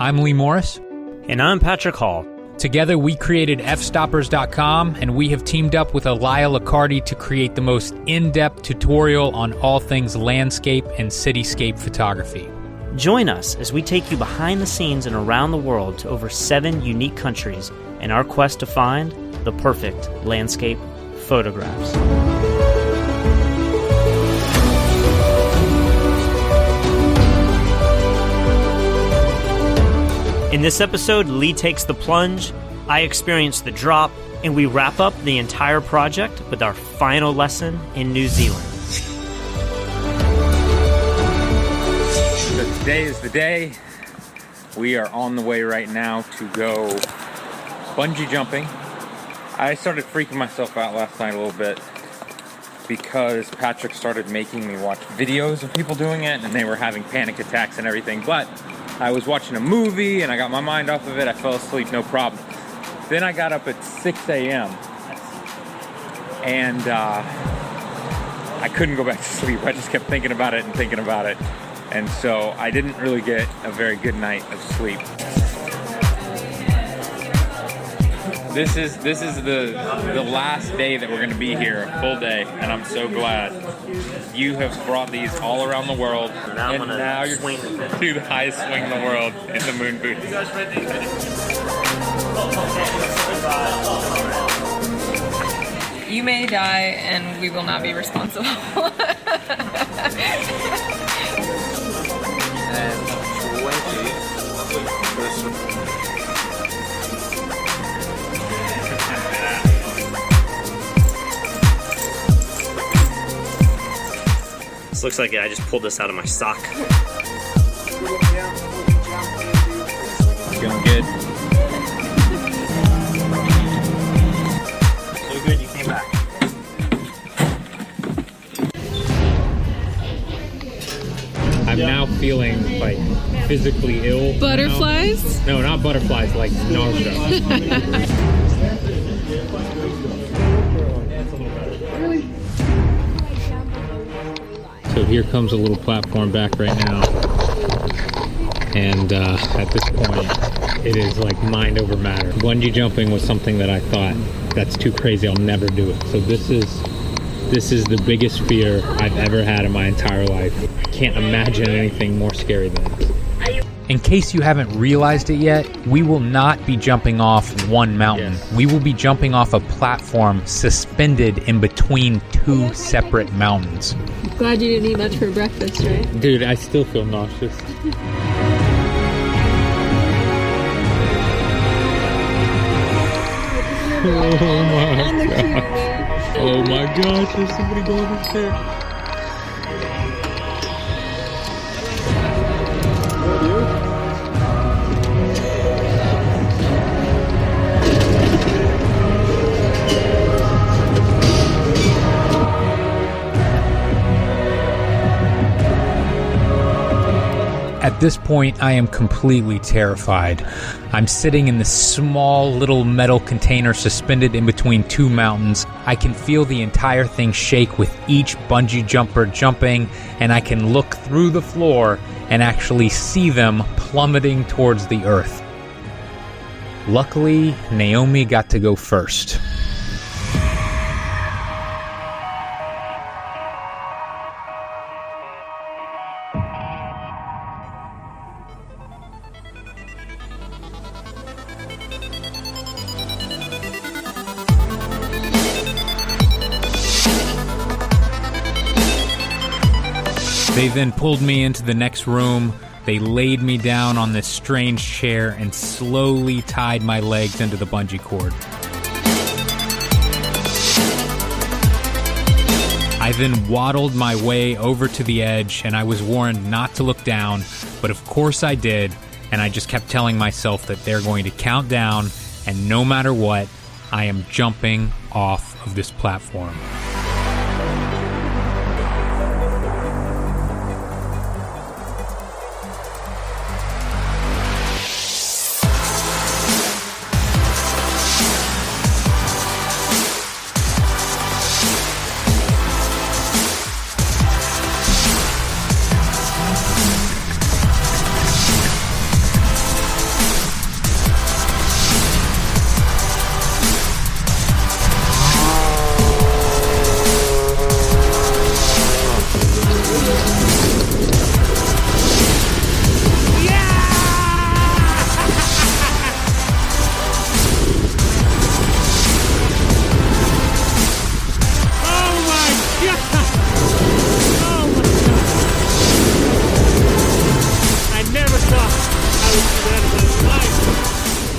I'm Lee Morris. And I'm Patrick Hall. Together, we created fstoppers.com, and we have teamed up with Elia Licardi to create the most in-depth tutorial on all things landscape and cityscape photography. Join us as we take you behind the scenes and around the world to over 7 unique countries in our quest to find the perfect landscape photographs. In this episode, Lee takes the plunge, I experience the drop, and we wrap up the entire project with our final lesson in New Zealand. So today is the day. We are on the way right now to go bungee jumping. I started freaking myself out last night a little bit because Patrick started making me watch videos of people doing it, and they were having panic attacks and everything, but I was watching a movie and I got my mind off of it. I fell asleep, no problem. Then I got up at 6 a.m. and I couldn't go back to sleep. I just kept thinking about it and thinking about it. And so I didn't really get a very good night of sleep. This is the last day that we're going to be here, a full day, and I'm so glad. You have brought these all around the world, and now you're swing to the highest swing in the world in the moon boots. You may die, and we will not be responsible. And 20. This looks like I just pulled this out of my sock. Feeling good. So good you came back. I'm now feeling like physically ill. Butterflies? No, not butterflies, like nausea. So here comes a little platform back right now. And at this point, it is like mind over matter. Bungee jumping was something that I thought, that's too crazy, I'll never do it. So this is the biggest fear I've ever had in my entire life. I can't imagine anything more scary than this. In case you haven't realized it yet, we will not be jumping off one mountain. Yes. We will be jumping off a platform suspended in between 2 separate mountains. Glad you didn't eat much for breakfast, right? Dude, I still feel nauseous. Oh my god. Oh my gosh, there's somebody going upstairs. At this point, I am completely terrified. I'm sitting in this small little metal container suspended in between 2 mountains. I can feel the entire thing shake with each bungee jumper jumping, and I can look through the floor and actually see them plummeting towards the earth. Luckily, Naomi got to go first. They then pulled me into the next room. They laid me down on this strange chair and slowly tied my legs into the bungee cord. I then waddled my way over to the edge, and I was warned not to look down, but of course I did, and I just kept telling myself that they're going to count down, and no matter what, I am jumping off of this platform.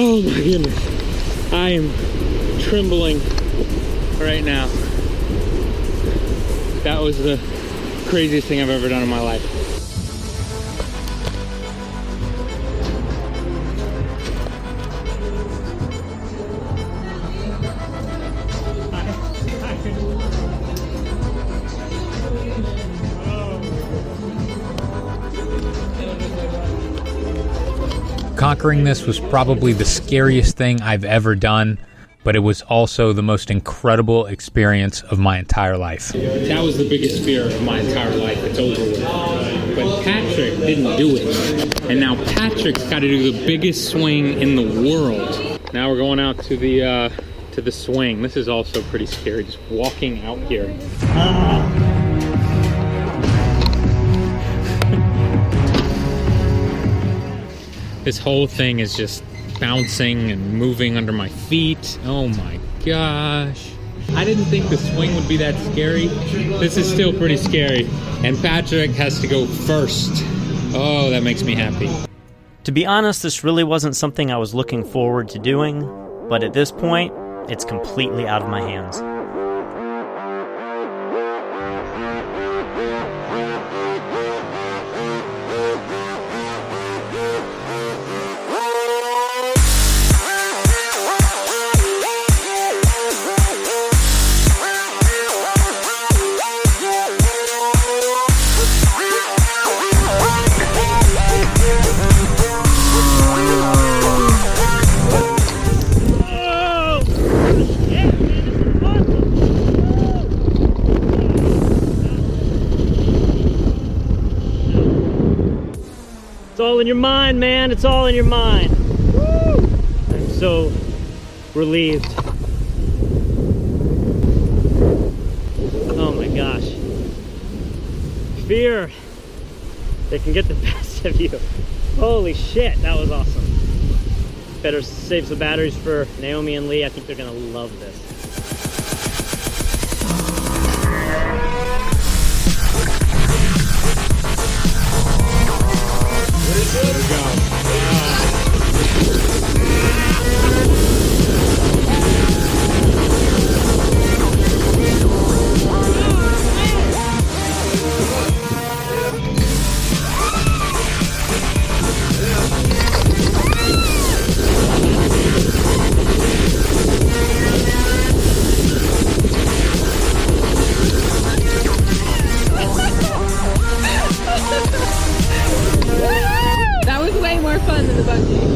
Oh my goodness. I am trembling right now. That was the craziest thing I've ever done in my life. Conquering this was probably the scariest thing I've ever done, but it was also the most incredible experience of my entire life. That was the biggest fear of my entire life. It's over with. But Patrick didn't do it. And now Patrick's got to do the biggest swing in the world. Now we're going out to the swing. This is also pretty scary, just walking out here. This whole thing is just bouncing and moving under my feet. Oh my gosh. I didn't think the swing would be that scary. This is still pretty scary. And Patrick has to go first. Oh, that makes me happy. To be honest, this really wasn't something I was looking forward to doing, but at this point, it's completely out of my hands. It's all in your mind, man. It's all in your mind. Woo! I'm so relieved. Oh my gosh. Fear that can get the best of you. Holy shit, that was awesome. Better save some batteries for Naomi and Lee. I think they're gonna love this. That was way more fun than the bungee.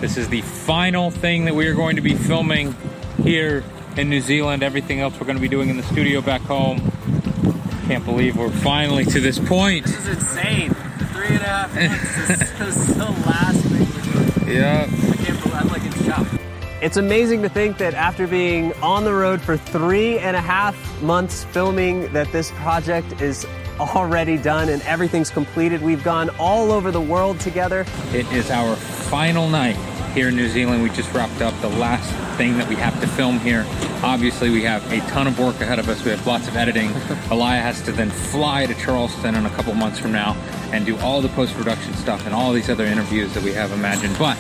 This is the final thing that we are going to be filming here in New Zealand. Everything else we're going to be doing in the studio back home. Can't believe we're finally to this point. This is insane. 3.5 months. This is the last thing we're doing. Yeah. I can't believe, I'm like in shock. It's amazing to think that after being on the road for 3.5 months filming, that this project is already done and everything's completed. We've gone all over the world together. It is our final night here in New Zealand. We just wrapped up the last thing that we have to film here. Obviously, we have a ton of work ahead of us. We have lots of editing. Elia has to then fly to Charleston in a couple months from now and do all the post-production stuff and all these other interviews that we have imagined. But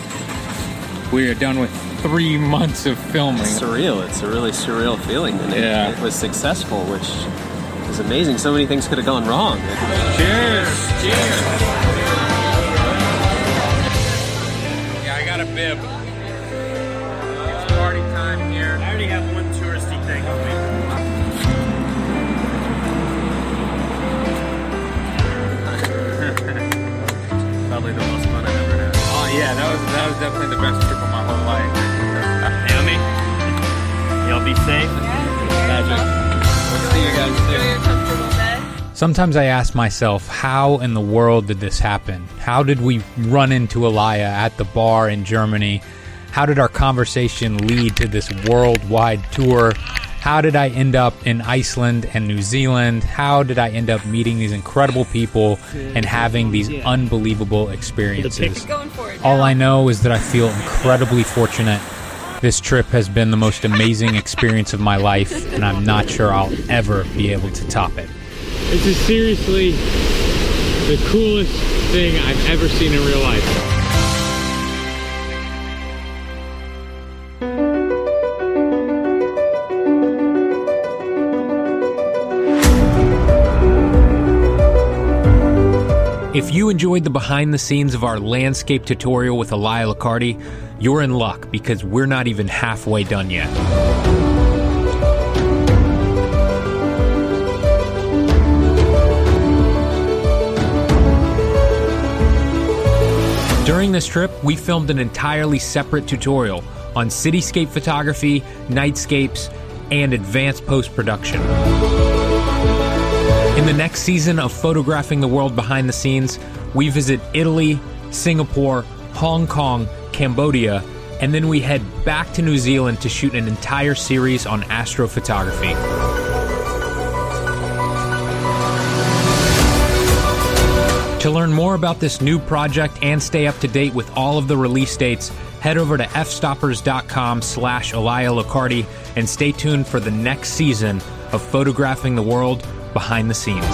we are done with 3 months of filming. It's surreal. It's a really surreal feeling. And it was successful, which is amazing. So many things could have gone wrong. Cheers! Cheers! Yeah, I got a bib. It's party time here. I already have one touristy thing on me. Probably the most fun I've ever had. Oh yeah, that was definitely the best trip of my whole life. Naomi, y'all be safe. Magic. We'll see you guys soon. Sometimes I ask myself, how in the world did this happen? How did we run into Elia at the bar in Germany? How did our conversation lead to this worldwide tour? How did I end up in Iceland and New Zealand? How did I end up meeting these incredible people and having these unbelievable experiences? All I know is that I feel incredibly fortunate. This trip has been the most amazing experience of my life, and I'm not sure I'll ever be able to top it. This is seriously the coolest thing I've ever seen in real life. If you enjoyed the behind the scenes of our landscape tutorial with Elia Liccardi, you're in luck because we're not even halfway done yet. During this trip, we filmed an entirely separate tutorial on cityscape photography, nightscapes, and advanced post-production. In the next season of Photographing the World Behind the Scenes, we visit Italy, Singapore, Hong Kong, Cambodia, and then we head back to New Zealand to shoot an entire series on astrophotography. To learn more about this new project and stay up to date with all of the release dates, head over to fstoppers.com/Elia Liccardi and stay tuned for the next season of Photographing the World Behind the Scenes.